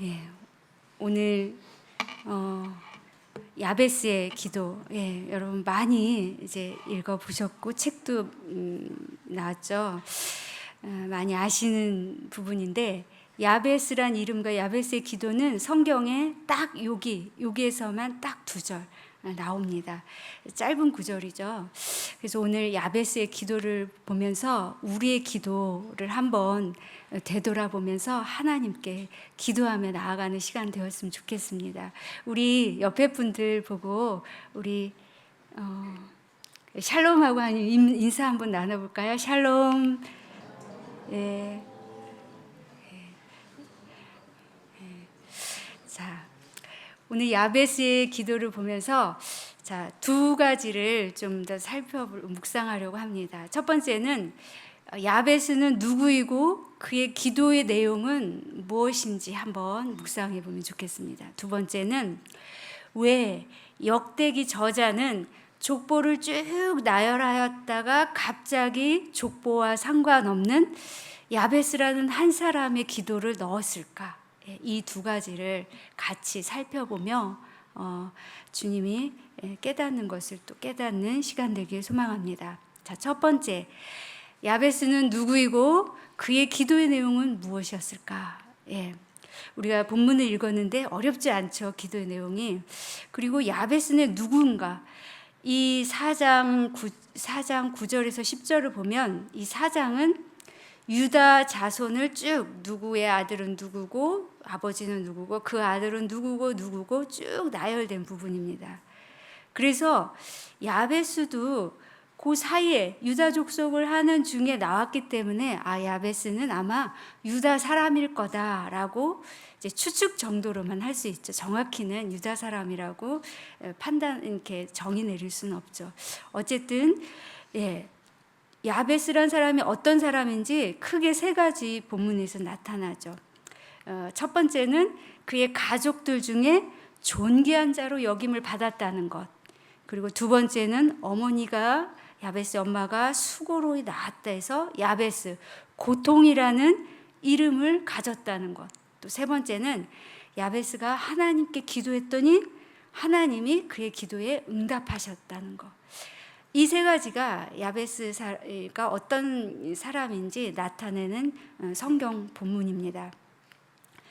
예, 오늘 야베스의 기도, 여러분 많이 이제 읽어보셨고 책도 나왔죠. 많이 아시는 부분인데 야베스란 이름과 야베스의 기도는 성경에 딱 여기에서만 딱 2절 나옵니다. 짧은 구절이죠. 그래서 오늘 야베스의 기도를 보면서 우리의 기도를 한번 되돌아보면서 하나님께 기도하며 나아가는 시간 되었으면 좋겠습니다. 우리 옆에 분들 보고 우리 샬롬하고 한 인사 한번 나눠볼까요? 샬롬. 예. 자, 오늘 야베스의 기도를 보면서 자, 2가지를 좀 더 묵상하려고 합니다. 첫 번째는 야베스는 누구이고 그의 기도의 내용은 무엇인지 한번 묵상해 보면 좋겠습니다. 두 번째는 왜 역대기 저자는 족보를 쭉 나열하였다가 갑자기 족보와 상관없는 야베스라는 한 사람의 기도를 넣었을까? 이 2가지를 같이 살펴보며 주님이 깨닫는 것을 또 깨닫는 시간 되길 소망합니다. 자, 첫 번째, 야베스는 누구이고 그의 기도의 내용은 무엇이었을까? 우리가 본문을 읽었는데 어렵지 않죠, 기도의 내용이. 그리고 야베스는 누군가? 이 4장 9절에서 10절을 보면 이 4장은 유다 자손을 쭉 누구의 아들은 누구고 아버지는 누구고 그 아들은 누구고 쭉 나열된 부분입니다. 그래서 야베스도 그 사이에 유다 족속을 하는 중에 나왔기 때문에 야베스는 아마 유다 사람일 거다라고 이제 추측 정도로만 할 수 있죠. 정확히는 유다 사람이라고 이렇게 정의 내릴 수는 없죠. 어쨌든 야베스란 사람이 어떤 사람인지 크게 3가지 본문에서 나타나죠. 첫 번째는 그의 가족들 중에 존귀한 자로 여김을 받았다는 것. 그리고 두 번째는 어머니가 야베스 엄마가 수고로 낳았다 해서 야베스, 고통이라는 이름을 가졌다는 것. 또 3번째는 야베스가 하나님께 기도했더니 하나님이 그의 기도에 응답하셨다는 것. 이 3가지가 야베스가 어떤 사람인지 나타내는 성경 본문입니다.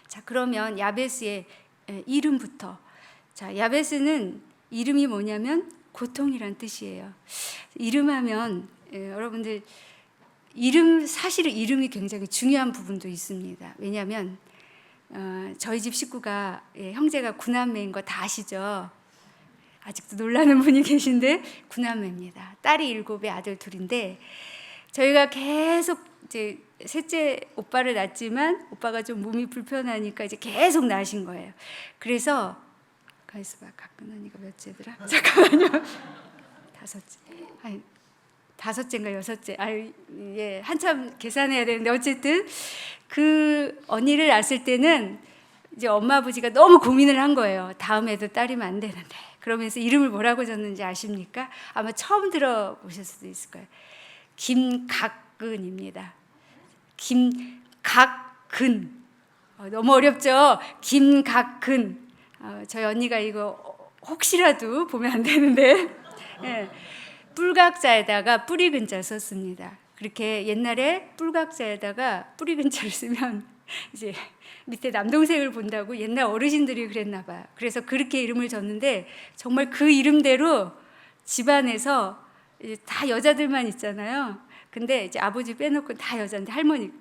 자, 그러면 야베스의 이름부터. 자, 야베스는 이름이 뭐냐면 고통이란 뜻이에요. 이름하면 여러분들 사실은 이름이 굉장히 중요한 부분도 있습니다. 왜냐하면 저희 집 식구가 형제가 9남매인 거 다 아시죠? 아직도 놀라는 분이 계신데 9남매입니다. 딸이 7에 아들 2인데 저희가 계속 이제 셋째 오빠를 낳았지만 오빠가 좀 몸이 불편하니까 이제 계속 낳으신 거예요. 그래서 가만있어 봐. 가끔 언니가 몇째더라? 잠깐만요. 5째. 5째인가 6째. 한참 계산해야 되는데 어쨌든 그 언니를 낳았을 때는 이제 엄마 아버지가 너무 고민을 한 거예요. 다음에도 딸이면 안 되는데. 그러면서 이름을 뭐라고 졌는지 아십니까? 아마 처음 들어보실 수도 있을 거예요. 김각근입니다. 김각근. 너무 어렵죠? 김각근. 저희 언니가 이거 혹시라도 보면 안 되는데 뿔각자에다가 뿌리 근자 썼습니다. 그렇게 옛날에 뿔각자에다가 뿌리 근자를 쓰면 이제 밑에 남동생을 본다고 옛날 어르신들이 그랬나 봐요. 그래서 그렇게 이름을 줬는데 정말 그 이름대로 집안에서 다 여자들만 있잖아요. 근데 이제 아버지 빼놓고 다 여자인데 할머니.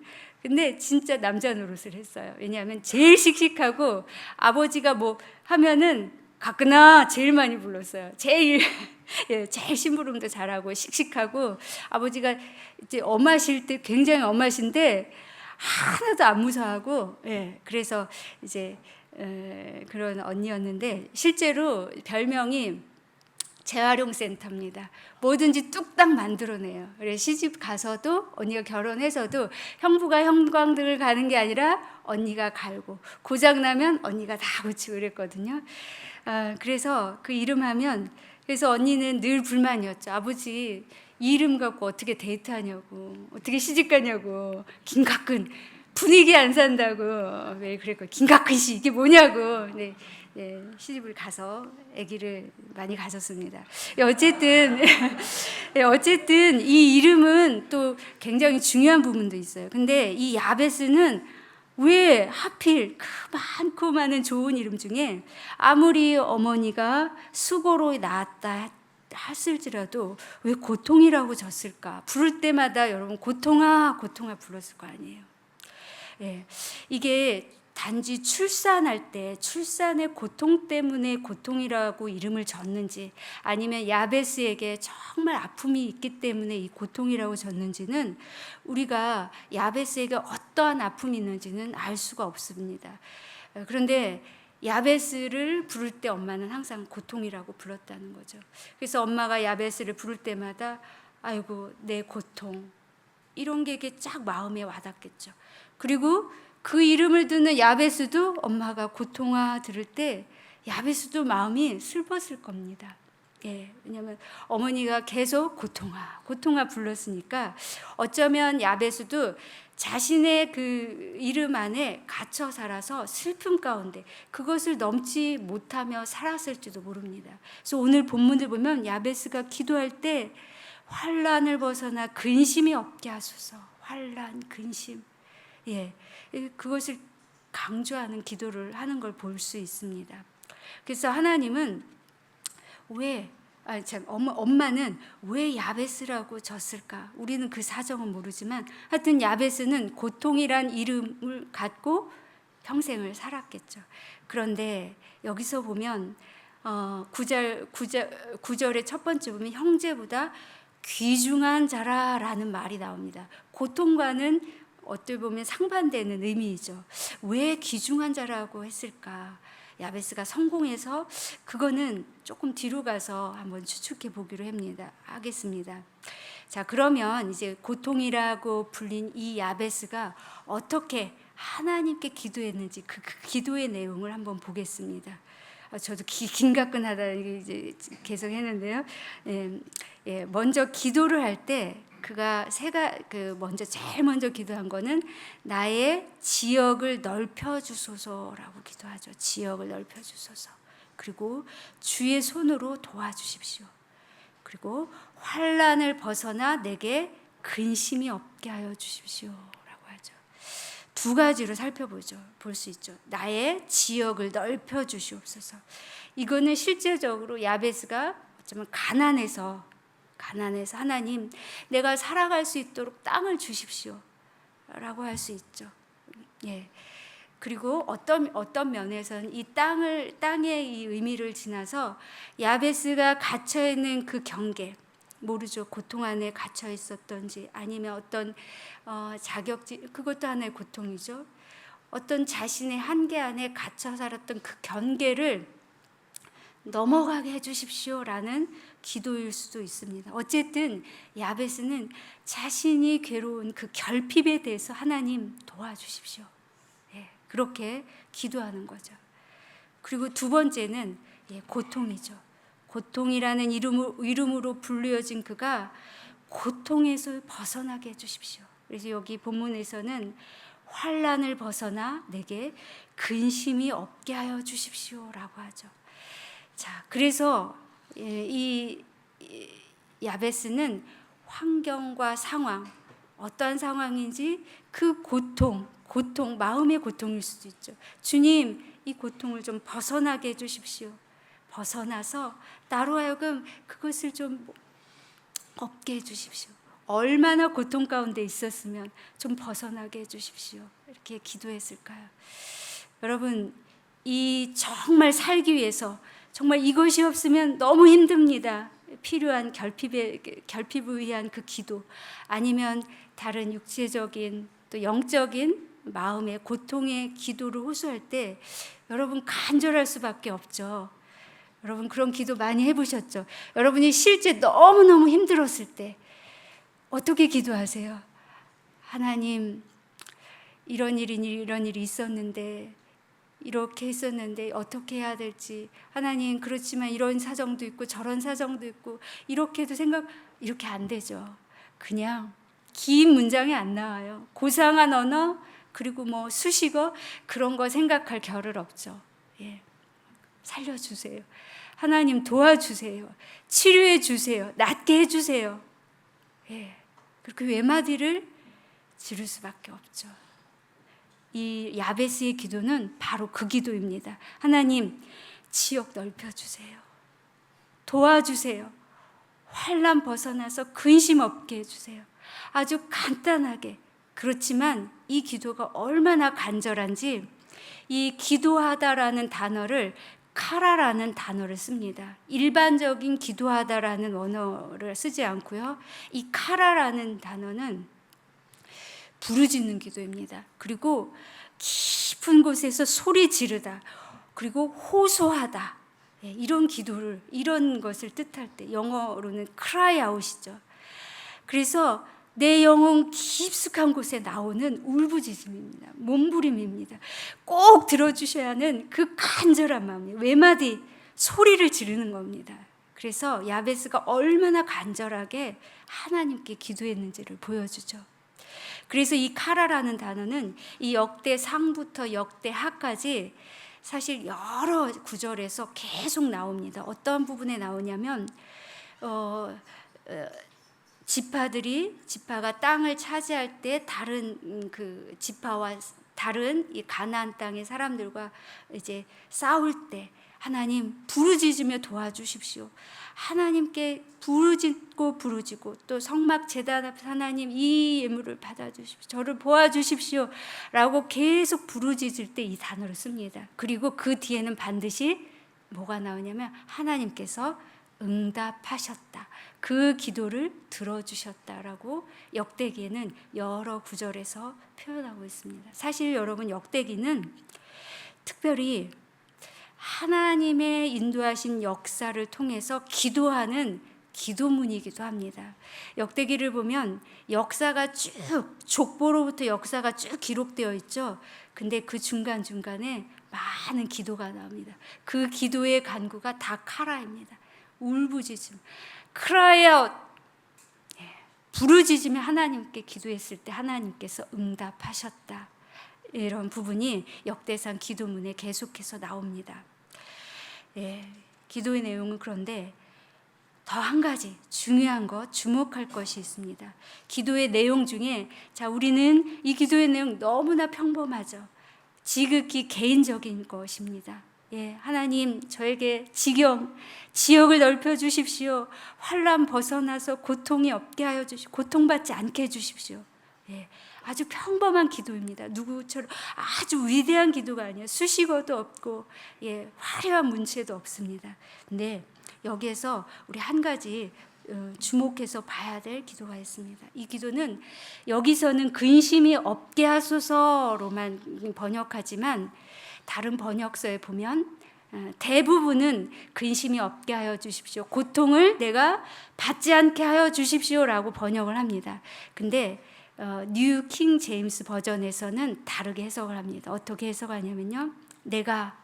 근데 진짜 남자 노릇을 했어요. 왜냐하면 제일 씩씩하고 아버지가 뭐 하면은 가끔나 제일 많이 불렀어요. 제일 심부름도 잘하고 씩씩하고 아버지가 이제 엄하실 때 굉장히 엄하신데 하나도 안 무서워하고 그래서 이제 그런 언니였는데 실제로 별명이 재활용센터입니다. 뭐든지 뚝딱 만들어내요. 그래서 시집 가서도 언니가 결혼해서도 형부가 형광등을 가는 게 아니라 언니가 갈고 고장나면 언니가 다 고치고 그랬거든요. 그래서 그 이름하면 그래서 언니는 늘 불만이었죠. 아버지 이 이름 갖고 어떻게 데이트하냐고 어떻게 시집 가냐고 김각근 분위기 안 산다고 왜 그랬고 김각근 씨 이게 뭐냐고 시집을 가서 아기를 많이 가졌습니다. 어쨌든 어쨌든 이 이름은 또 굉장히 중요한 부분도 있어요. 근데 이 야베스는 왜 하필 그 많고 많은 좋은 이름 중에 아무리 어머니가 수고로 낳았다 했을지라도 왜 고통이라고 졌을까? 부를 때마다 여러분 고통아 고통아 불렀을 거 아니에요. 이게 단지 출산할 때 출산의 고통 때문에 고통이라고 이름을 졌는지 아니면 야베스에게 정말 아픔이 있기 때문에 이 고통이라고 졌는지는 우리가 야베스에게 어떠한 아픔이 있는지는 알 수가 없습니다. 그런데 야베스를 부를 때 엄마는 항상 고통이라고 불렀다는 거죠. 그래서 엄마가 야베스를 부를 때마다 아이고 내 고통 이런 게 이렇게 쫙 마음에 와닿겠죠. 그리고 그 이름을 듣는 야베스도 엄마가 고통아 들을 때 야베스도 마음이 슬펐을 겁니다. 왜냐하면 어머니가 계속 고통아 고통아 불렀으니까 어쩌면 야베스도 자신의 그 이름 안에 갇혀 살아서 슬픔 가운데 그것을 넘지 못하며 살았을지도 모릅니다. 그래서 오늘 본문을 보면 야베스가 기도할 때 환난을 벗어나 근심이 없게 하소서. 환난, 근심. 그것을 강조하는 기도를 하는 걸 볼 수 있습니다. 그래서 하나님은 엄마는 왜 야베스라고 졌을까? 우리는 그 사정은 모르지만 하여튼 야베스는 고통이란 이름을 갖고 평생을 살았겠죠. 그런데 여기서 보면 9절의 첫 번째 보면 형제보다 귀중한 자라라는 말이 나옵니다. 고통과는 어떻게 보면 상반되는 의미이죠. 왜 귀중한 자라고 했을까? 야베스가 성공해서 그거는 조금 뒤로 가서 한번 추측해 보기로 하겠습니다. 자, 그러면 이제 고통이라고 불린 이 야베스가 어떻게 하나님께 기도했는지 그 기도의 내용을 한번 보겠습니다. 저도 긴가끈하다 이제 계속 했는데요. 먼저 기도를 할 때 그가 제일 먼저 기도한 거는 나의 지역을 넓혀 주소서라고 기도하죠. 지역을 넓혀 주소서. 그리고 주의 손으로 도와주십시오. 그리고 환난을 벗어나 내게 근심이 없게 하여 주십시오라고 하죠. 두 가지로 볼 수 있죠. 나의 지역을 넓혀 주시옵소서. 이거는 실제적으로 야베스가 어쩌면 가난해서 하나님 내가 살아갈 수 있도록 땅을 주십시오 라고 할 수 있죠. 그리고 어떤 면에서는 이 땅의 이 의미를 지나서 야베스가 갇혀 있는 그 경계, 모르죠. 고통 안에 갇혀 있었던지 아니면 어떤 자격지, 그것도 하나의 고통이죠. 어떤 자신의 한계 안에 갇혀 살았던 그 경계를 넘어가게 해주십시오라는 기도일 수도 있습니다. 어쨌든 야베스는 자신이 괴로운 그 결핍에 대해서 하나님 도와주십시오. 그렇게 기도하는 거죠. 그리고 두 번째는 고통이죠. 고통이라는 이름으로 불리어진 그가 고통에서 벗어나게 해주십시오. 그래서 여기 본문에서는 환난을 벗어나 내게 근심이 없게 하여 주십시오라고 하죠. 자, 그래서 이 야베스는 환경과 상황, 어떠한 상황인지 그 고통, 마음의 고통일 수도 있죠. 주님, 이 고통을 좀 벗어나게 해주십시오. 벗어나서 나로 하여금 그것을 좀 없게 해주십시오. 얼마나 고통 가운데 있었으면 좀 벗어나게 해주십시오. 이렇게 기도했을까요? 여러분, 이 정말 살기 위해서 정말 이것이 없으면 너무 힘듭니다. 필요한 결핍을 위한 그 기도, 아니면 다른 육체적인 또 영적인 마음의 고통의 기도를 호소할 때 여러분 간절할 수밖에 없죠. 여러분 그런 기도 많이 해보셨죠? 여러분이 실제 너무너무 힘들었을 때 어떻게 기도하세요? 하나님, 이런 일이 있었는데, 이렇게 했었는데 어떻게 해야 될지, 하나님 그렇지만 이런 사정도 있고 저런 사정도 있고 이렇게 안 되죠. 그냥 긴 문장이 안 나와요. 고상한 언어, 그리고 뭐 수식어 그런 거 생각할 겨를 없죠. 예. 살려주세요. 하나님 도와주세요. 치료해 주세요. 낫게 해주세요. 예. 그렇게 외마디를 지를 수밖에 없죠. 이 야베스의 기도는 바로 그 기도입니다. 하나님, 지역 넓혀주세요. 도와주세요. 환난 벗어나서 근심 없게 해주세요. 아주 간단하게. 그렇지만 이 기도가 얼마나 간절한지 이 기도하다라는 단어를 카라라는 단어를 씁니다. 일반적인 기도하다라는 원어를 쓰지 않고요. 이 카라라는 단어는 부르짖는 기도입니다. 그리고 깊은 곳에서 소리 지르다, 그리고 호소하다, 이런 기도를, 이런 것을 뜻할 때 영어로는 cry out이죠. 그래서 내 영혼 깊숙한 곳에 나오는 울부짖음입니다. 몸부림입니다. 꼭 들어주셔야 하는 그 간절한 마음이에요. 외마디 소리를 지르는 겁니다. 그래서 야베스가 얼마나 간절하게 하나님께 기도했는지를 보여주죠. 그래서 이 카라라는 단어는 이 역대 상부터 역대 하까지 사실 여러 구절에서 계속 나옵니다. 어떤 부분에 나오냐면 지파가 땅을 차지할 때 다른 그 지파와 다른 이 가나안 땅의 사람들과 이제 싸울 때 하나님 부르짖으며 도와주십시오. 하나님께 부르짖고 또 성막 제단 앞 하나님 이 예물을 받아주십시오. 저를 도와주십시오. 라고 계속 부르짖을 때 이 단어를 씁니다. 그리고 그 뒤에는 반드시 뭐가 나오냐면 하나님께서 응답하셨다. 그 기도를 들어주셨다라고 역대기에는 여러 구절에서 표현하고 있습니다. 사실 여러분 역대기는 특별히 하나님의 인도하신 역사를 통해서 기도하는 기도문이기도 합니다. 역대기를 보면 역사가 쭉 족보로부터 역사가 쭉 기록되어 있죠. 근데 그 중간중간에 많은 기도가 나옵니다. 그 기도의 간구가 다 카라입니다. 울부짖음, cry out, 부르짖으며 하나님께 기도했을 때 하나님께서 응답하셨다. 이런 부분이 역대상 기도문에 계속해서 나옵니다. 기도의 내용은 그런데 더 한 가지 중요한 것, 주목할 것이 있습니다. 기도의 내용 중에 우리는 이 기도의 내용 너무나 평범하죠. 지극히 개인적인 것입니다. 하나님 저에게 지역을 넓혀 주십시오. 환난 벗어나서 고통이 없게 하여 주십시오. 고통받지 않게 해 주십시오. 아주 평범한 기도입니다. 누구처럼 아주 위대한 기도가 아니에요. 수식어도 없고 화려한 문체도 없습니다. 근데 여기에서 우리 한 가지 주목해서 봐야 될 기도가 있습니다. 이 기도는 여기서는 근심이 없게 하소서로만 번역하지만 다른 번역서에 보면 대부분은 근심이 없게 하여 주십시오. 고통을 내가 받지 않게 하여 주십시오라고 번역을 합니다. 근데 뉴 킹 제임스 버전에서는 다르게 해석을 합니다. 어떻게 해석하냐면요. 내가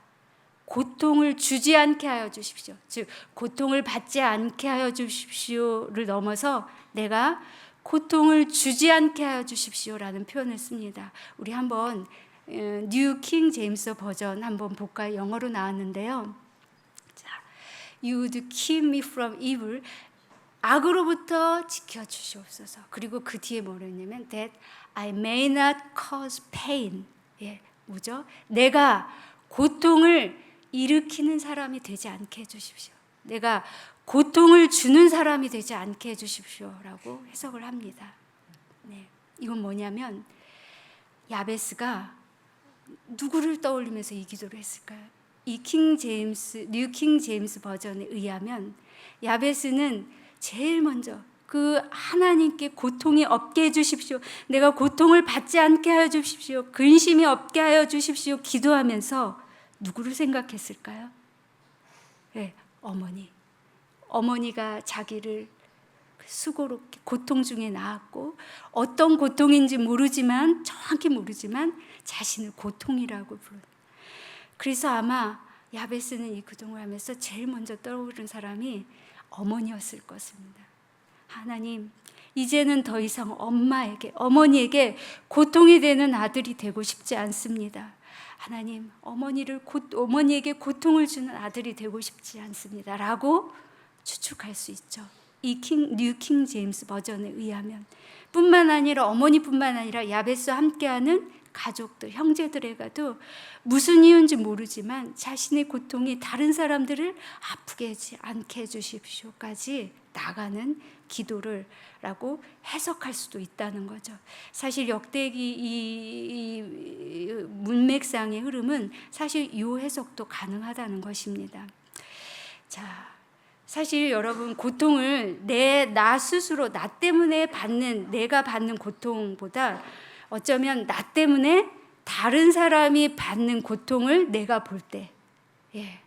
고통을 주지 않게 하여 주십시오. 즉 고통을 받지 않게 하여 주십시오를 넘어서 내가 고통을 주지 않게 하여 주십시오라는 표현을 씁니다. 우리 한번 뉴 킹 제임스 버전 한번 볼까요? 영어로 나왔는데요. You would keep me from evil. 악으로부터 지켜주시옵소서. 그리고 그 뒤에 뭐라 했냐면 that I may not cause pain. 뭐죠? 내가 고통을 일으키는 사람이 되지 않게 해주십시오. 내가 고통을 주는 사람이 되지 않게 해주십시오라고 해석을 합니다. 이건 뭐냐면 야베스가 누구를 떠올리면서 이 기도를 했을까요? 이 뉴 킹 제임스 버전에 의하면 야베스는 제일 먼저 그 하나님께 고통이 없게 해주십시오. 내가 고통을 받지 않게 하여 주십시오. 근심이 없게 하여 주십시오. 기도하면서 누구를 생각했을까요? 어머니가 자기를 수고롭게 고통 중에 낳았고 어떤 고통인지 정확히 모르지만 자신을 고통이라고 부르는. 그래서 아마 야베스는 이 기도를 하면서 제일 먼저 떠오른 사람이 어머니였을 것입니다. 하나님, 이제는 더 이상 어머니에게 고통이 되는 아들이 되고 싶지 않습니다. 하나님, 어머니에게 고통을 주는 아들이 되고 싶지 않습니다. 라고 추측할 수 있죠. 이 뉴 킹 제임스 버전에 의하면. 뿐만 아니라 어머니뿐만 아니라 야베스와 함께하는 가족들, 형제들에게도 무슨 이유인지 모르지만 자신의 고통이 다른 사람들을 아프게 하지 않게 해주십시오까지 나가는 기도를 라고 해석할 수도 있다는 거죠. 사실 역대기 이 문맥상의 흐름은 사실 이 해석도 가능하다는 것입니다. 자, 사실 여러분, 고통을 나 스스로 나 때문에 내가 받는 고통보다 어쩌면 나 때문에 다른 사람이 받는 고통을 내가 볼 때,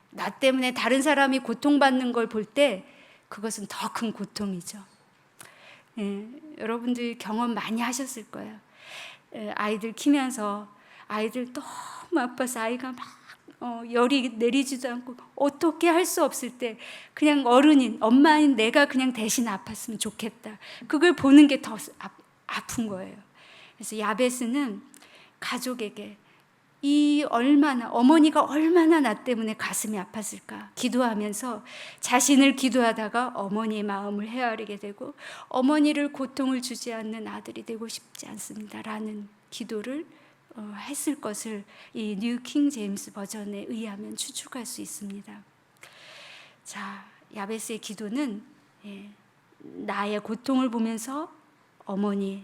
나 때문에 다른 사람이 고통받는 걸 볼 때 그것은 더 큰 고통이죠. 여러분들 경험 많이 하셨을 거예요. 아이들 키면서 아이들 너무 아파서 아이가 막 열이 내리지도 않고 어떻게 할 수 없을 때 그냥 어른인 엄마인 내가 그냥 대신 아팠으면 좋겠다. 그걸 보는 게 더 아픈 거예요. 그래서 야베스는 가족에게 어머니가 얼마나 나 때문에 가슴이 아팠을까 기도하면서 자신을 기도하다가 어머니의 마음을 헤아리게 되고 어머니를 고통을 주지 않는 아들이 되고 싶지 않습니다 라는 기도를 했을 것을 이 뉴 킹 제임스 버전에 의하면 추측할 수 있습니다. 자, 야베스의 기도는 나의 고통을 보면서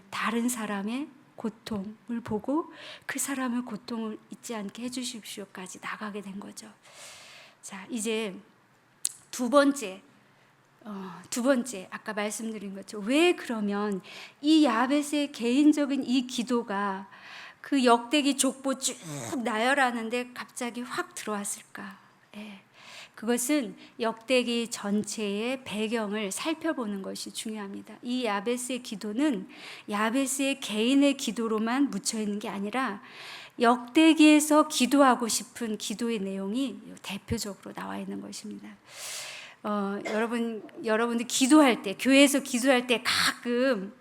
다른 사람의 고통을 보고 그 사람의 고통을 잊지 않게 해주십시오까지 나가게 된 거죠. 자, 이제 두 번째 아까 말씀드린 것처럼 왜 그러면 이 야베스의 개인적인 이 기도가 그 역대기 족보 쭉 나열하는데 갑자기 확 들어왔을까? 그것은 역대기 전체의 배경을 살펴보는 것이 중요합니다. 이 야베스의 기도는 야베스의 개인의 기도로만 묻혀 있는 게 아니라 역대기에서 기도하고 싶은 기도의 내용이 대표적으로 나와 있는 것입니다. 여러분들 기도할 때, 교회에서 기도할 때 가끔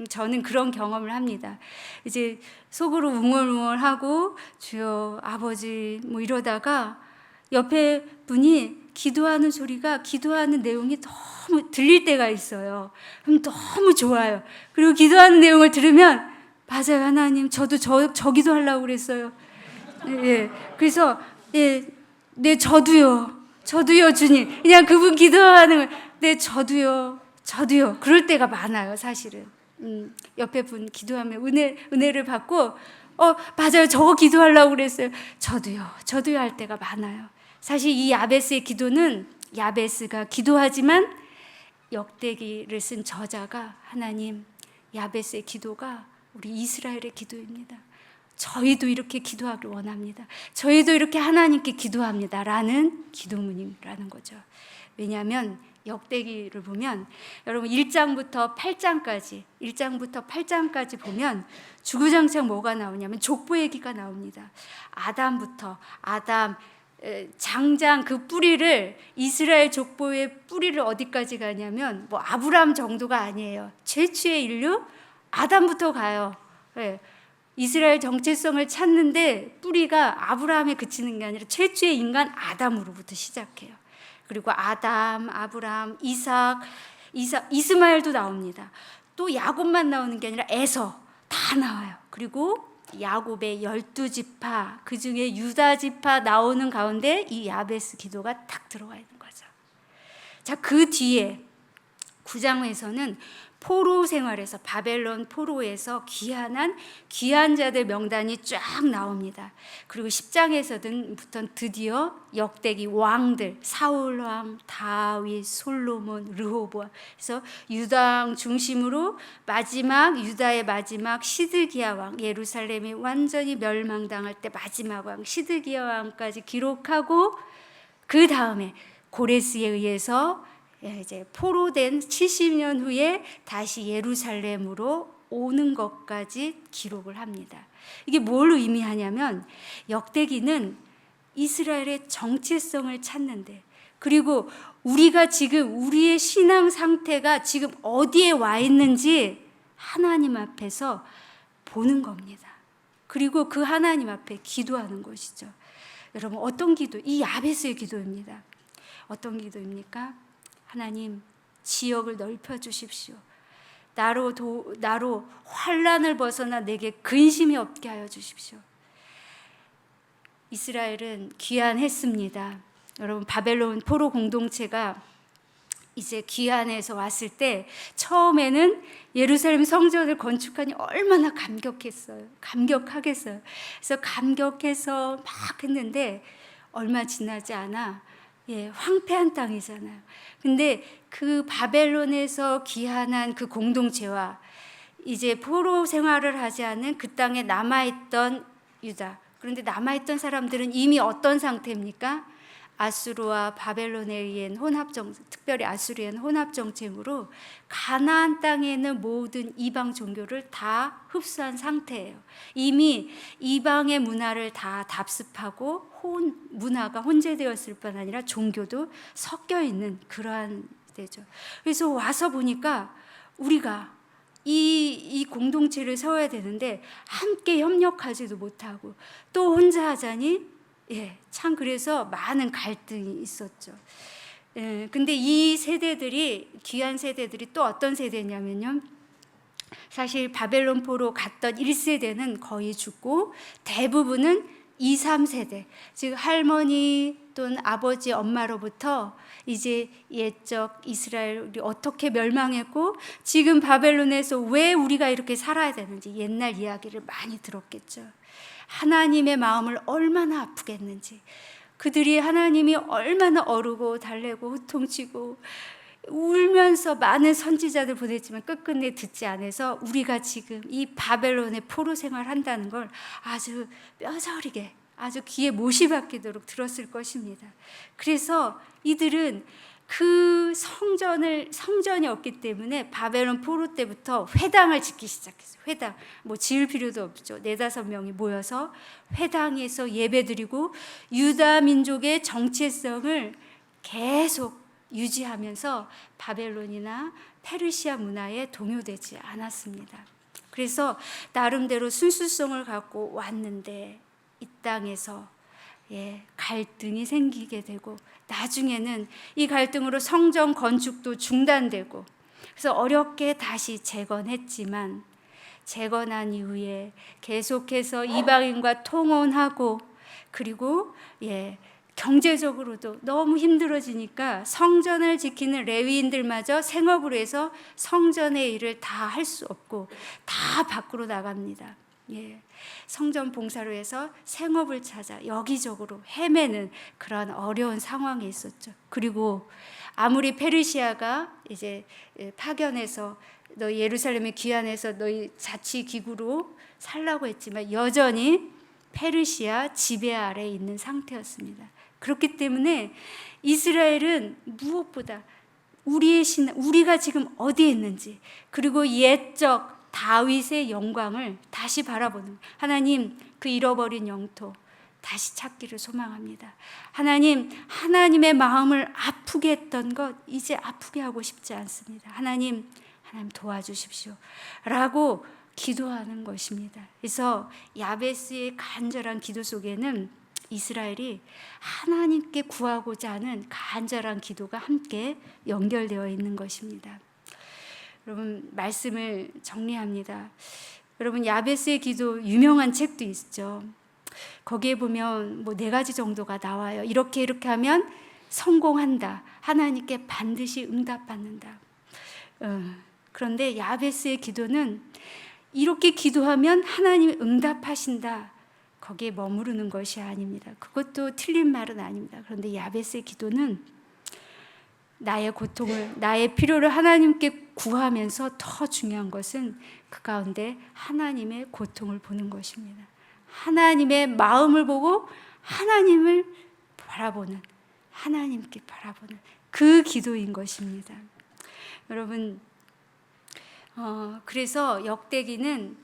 저는 그런 경험을 합니다. 이제 속으로 웅얼웅얼하고 주여 아버지 뭐 이러다가 옆에 분이 기도하는 내용이 너무 들릴 때가 있어요. 그럼 너무 좋아요. 그리고 기도하는 내용을 들으면 맞아요, 하나님, 저도 저 기도하려고 그랬어요. 그래서 네, 저도요, 주님. 그냥 그분 기도하는 거, 네, 저도요. 그럴 때가 많아요, 사실은. 옆에 분 기도하면 은혜를 받고 맞아요, 저거 기도하려고 그랬어요. 저도요 할 때가 많아요. 사실 이 야베스의 기도는 야베스가 기도하지만 역대기를 쓴 저자가 하나님, 야베스의 기도가 우리 이스라엘의 기도입니다. 저희도 이렇게 기도하길 원합니다. 저희도 이렇게 하나님께 기도합니다 라는 기도문이라는 거죠. 왜냐하면 역대기를 보면 여러분 1장부터 8장까지 보면 주구장창 뭐가 나오냐면 족보 얘기가 나옵니다. 아담 장장 그 뿌리를, 이스라엘 족보의 뿌리를 어디까지 가냐면 뭐 아브라함 정도가 아니에요. 최초의 인류 아담부터 가요. 이스라엘 정체성을 찾는데 뿌리가 아브라함에 그치는 게 아니라 최초의 인간 아담으로부터 시작해요. 그리고 아담, 아브라함, 이스마엘도 나옵니다. 또 야곱만 나오는 게 아니라 에서 다 나와요. 그리고 야곱의 12지파, 그 중에 유다 지파 나오는 가운데 이 야베스 기도가 딱 들어가 있는 거죠. 자, 그 뒤에 9장에서는 포로 생활에서, 바벨론 포로에서 귀한 자들 명단이 쫙 나옵니다. 그리고 10장에서부터 드디어 역대기 왕들, 사울 왕, 다윗, 솔로몬, 르호보암, 그래서 유다 왕 중심으로 유다의 마지막 시드기야 왕, 예루살렘이 완전히 멸망당할 때 마지막 왕 시드기야 왕까지 기록하고, 그 다음에 고레스에 의해서 이제 포로된 70년 후에 다시 예루살렘으로 오는 것까지 기록을 합니다. 이게 뭘 의미하냐면 역대기는 이스라엘의 정체성을 찾는데, 그리고 우리가 지금 우리의 신앙 상태가 지금 어디에 와 있는지 하나님 앞에서 보는 겁니다. 그리고 그 하나님 앞에 기도하는 것이죠. 여러분, 어떤 기도? 이 야베스의 기도입니다. 어떤 기도입니까? 하나님, 지역을 넓혀 주십시오. 나로 환난을 벗어나 내게 근심이 없게 하여 주십시오. 이스라엘은 귀환했습니다. 여러분, 바벨론 포로 공동체가 이제 귀환해서 왔을 때 처음에는 예루살렘 성전을 건축하니 얼마나 감격하겠어요. 그래서 감격해서 막 했는데 얼마 지나지 않아 황폐한 땅이잖아요. 근데 그 바벨론에서 귀환한 그 공동체와 이제 포로 생활을 하지 않은 그 땅에 남아있던 유다, 그런데 남아있던 사람들은 이미 어떤 상태입니까? 아수르와 바벨론에 의한 특별히 아수르에 의한 혼합정책으로 가나안 땅에 있는 모든 이방 종교를 다 흡수한 상태예요. 이미 이방의 문화를 다 답습하고 문화가 혼재되었을 뿐 아니라 종교도 섞여 있는 그러한 때죠. 그래서 와서 보니까 우리가 이 공동체를 세워야 되는데 함께 협력하지도 못하고 또 혼자 하자니 참 그래서 많은 갈등이 있었죠. 근데 이 세대들이, 귀한 세대들이 또 어떤 세대냐면요, 사실 바벨론 포로 갔던 1세대는 거의 죽고 대부분은 2, 3세대, 즉 할머니 또는 아버지, 엄마로부터 이제 옛적 이스라엘이 어떻게 멸망했고 지금 바벨론에서 왜 우리가 이렇게 살아야 되는지 옛날 이야기를 많이 들었겠죠. 하나님의 마음을 얼마나 아프겠는지, 그들이 하나님이 얼마나 어르고 달래고 호통치고 울면서 많은 선지자들 보냈지만 끝끝내 듣지 않아서 우리가 지금 이 바벨론의 포로 생활한다는 걸 아주 뼈저리게, 아주 귀에 못이 박히도록 들었을 것입니다. 그래서 이들은 그 성전이 없기 때문에 바벨론 포로 때부터 회당을 짓기 시작했어요. 회당, 지을 필요도 없죠. 4-5명이 모여서 회당에서 예배드리고 유다 민족의 정체성을 계속 유지하면서 바벨론이나 페르시아 문화에 동요되지 않았습니다. 그래서 나름대로 순수성을 갖고 왔는데 이 땅에서 갈등이 생기게 되고 나중에는 이 갈등으로 성전 건축도 중단되고 그래서 어렵게 다시 재건했지만 재건한 이후에 계속해서 이방인과 통혼하고 그리고 경제적으로도 너무 힘들어지니까 성전을 지키는 레위인들마저 생업으로 해서 성전의 일을 다 할 수 없고 다 밖으로 나갑니다. 성전 봉사로 해서 생업을 찾아 여기저기로 헤매는 그런 어려운 상황에 있었죠. 그리고 아무리 페르시아가 이제 파견해서 너 예루살렘에 귀환해서 너희 자치 기구로 살라고 했지만 여전히 페르시아 지배 아래에 있는 상태였습니다. 그렇기 때문에 이스라엘은 무엇보다 우리가 지금 어디에 있는지, 그리고 옛적 다윗의 영광을 다시 바라보는, 하나님 그 잃어버린 영토 다시 찾기를 소망합니다. 하나님, 하나님의 마음을 아프게 했던 것 이제 아프게 하고 싶지 않습니다. 하나님 도와주십시오 라고 기도하는 것입니다. 그래서 야베스의 간절한 기도 속에는 이스라엘이 하나님께 구하고자 하는 간절한 기도가 함께 연결되어 있는 것입니다. 여러분, 말씀을 정리합니다. 여러분, 야베스의 기도 유명한 책도 있죠. 거기에 보면 4가지 정도가 나와요. 이렇게 하면 성공한다. 하나님께 반드시 응답받는다. 그런데 야베스의 기도는 이렇게 기도하면 하나님이 응답하신다. 거기에 머무르는 것이 아닙니다. 그것도 틀린 말은 아닙니다. 그런데 야베스의 기도는 나의 고통을, 나의 필요를 하나님께 구하면서 더 중요한 것은 그 가운데 하나님의 고통을 보는 것입니다. 하나님의 마음을 보고 하나님을 바라보는, 하나님께 바라보는 그 기도인 것입니다. 여러분, 그래서 역대기는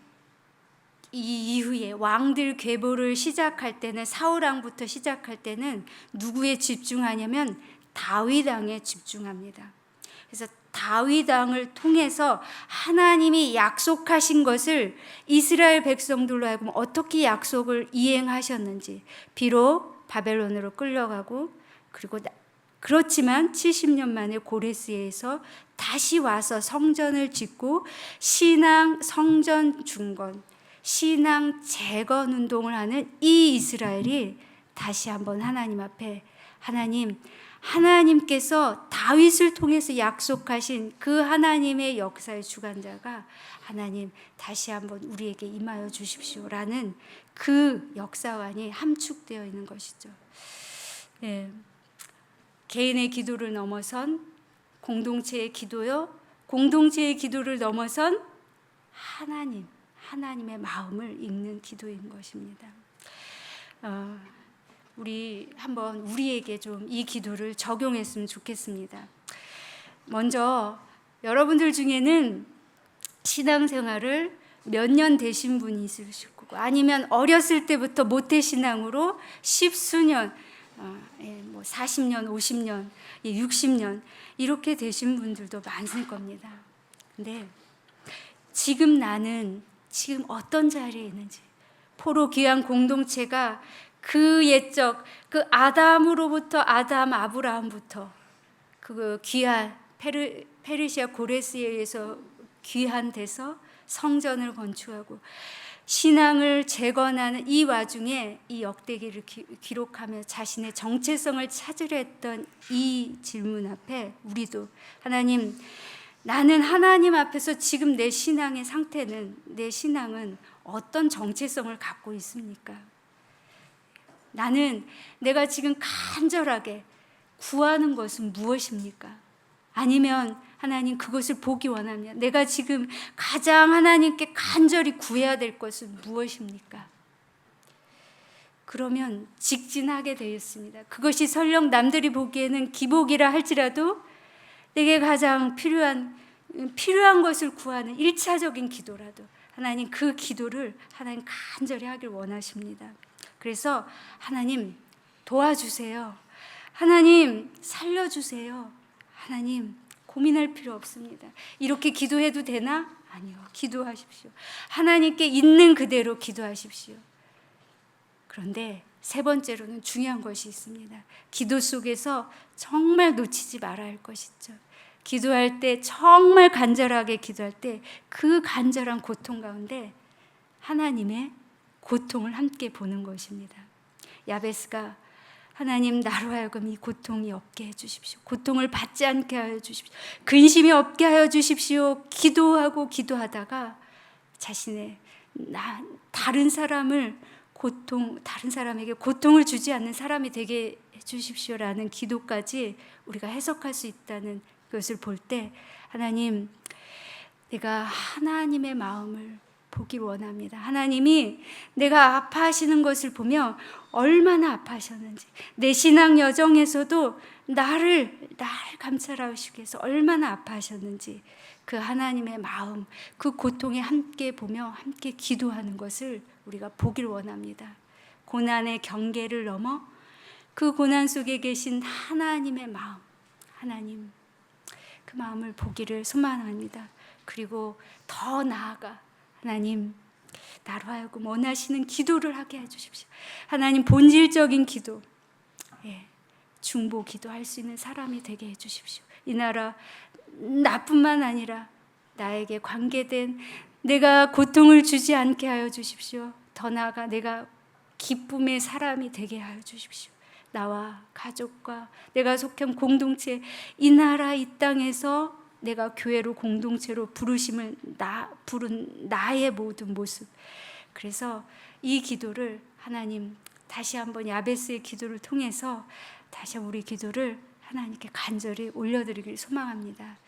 이 이후에 왕들 계보를 시작할 때는, 사울왕부터 시작할 때는 누구에 집중하냐면 다윗 왕에 집중합니다. 그래서 다윗 왕을 통해서 하나님이 약속하신 것을 이스라엘 백성들로 하여금 어떻게 약속을 이행하셨는지, 비록 바벨론으로 끌려가고 그렇지만 70년 만에 고레스에서 다시 와서 성전을 짓고 신앙 성전 중건, 신앙 재건 운동을 하는 이 이스라엘이 다시 한번 하나님 앞에 하나님께서 다윗을 통해서 약속하신 그 하나님의 역사의 주관자가 하나님 다시 한번 우리에게 임하여 주십시오라는 그 역사관이 함축되어 있는 것이죠. 네. 개인의 기도를 넘어선 공동체의 기도요, 공동체의 기도를 넘어선 하나님의 마음을 읽는 기도인 것입니다. 우리 한번 우리에게 좀 이 기도를 적용했으면 좋겠습니다. 먼저 여러분들 중에는 신앙생활을 몇 년 되신 분이 있으실 거고, 아니면 어렸을 때부터 모태신앙으로 십수년, 40년, 50년, 60년 이렇게 되신 분들도 많을 겁니다. 근데 지금 나는 지금 어떤 자리에 있는지, 포로 귀한 공동체가 그 옛적 그 아브라함부터 그 귀한 페르시아 고레스에 의해서 귀한 데서 성전을 건축하고 신앙을 재건하는 이 와중에 이 역대기를 기록하며 자신의 정체성을 찾으려 했던 이 질문 앞에 우리도 하나님, 나는 하나님 앞에서 지금 내 신앙의 상태는, 내 신앙은 어떤 정체성을 갖고 있습니까? 내가 지금 간절하게 구하는 것은 무엇입니까? 아니면 하나님, 그것을 보기 원하면 내가 지금 가장 하나님께 간절히 구해야 될 것은 무엇입니까? 그러면 직진하게 되었습니다. 그것이 설령 남들이 보기에는 기복이라 할지라도 내게 가장 필요한 것을 구하는 1차적인 기도라도 하나님, 그 기도를 하나님 간절히 하길 원하십니다. 그래서 하나님 도와주세요. 하나님 살려주세요. 하나님 고민할 필요 없습니다. 이렇게 기도해도 되나? 아니요. 기도하십시오. 하나님께 있는 그대로 기도하십시오. 그런데 세 번째로는 중요한 것이 있습니다. 기도 속에서 정말 놓치지 말아야 할 것이 있죠. 기도할 때, 정말 간절하게 기도할 때 그 간절한 고통 가운데 하나님의 고통을 함께 보는 것입니다. 야베스가 하나님, 나로 하여금 이 고통이 없게 해주십시오. 고통을 받지 않게 하여 주십시오. 근심이 없게 하여 주십시오. 기도하다가 자신의 다른 사람에게 고통을 주지 않는 사람이 되게 해주십시오라는 기도까지 우리가 해석할 수 있다는 것을 볼 때 하나님, 내가 하나님의 마음을 보길 원합니다. 하나님이 내가 아파하시는 것을 보며 얼마나 아파하셨는지, 내 신앙 여정에서도 나를 감찰하시기 위해서 얼마나 아파하셨는지 그 하나님의 마음, 그 고통에 함께 보며 함께 기도하는 것을 우리가 보길 원합니다. 고난의 경계를 넘어 그 고난 속에 계신 하나님의 마음, 하나님 그 마음을 보기를 소망합니다. 그리고 더 나아가 하나님, 나로 하여금 원하시는 기도를 하게 해주십시오. 하나님, 본질적인 기도, 중보 기도할 수 있는 사람이 되게 해주십시오. 이 나라 나뿐만 아니라 나에게 관계된, 내가 고통을 주지 않게 하여 주십시오. 더 나아가 내가 기쁨의 사람이 되게 하여 주십시오. 나와 가족과 내가 속한 공동체, 이 나라 이 땅에서 내가 교회로 공동체로 부른 나의 모든 모습. 그래서 이 기도를 하나님 다시 한번 야베스의 기도를 통해서 다시 우리 기도를 하나님께 간절히 올려드리길 소망합니다.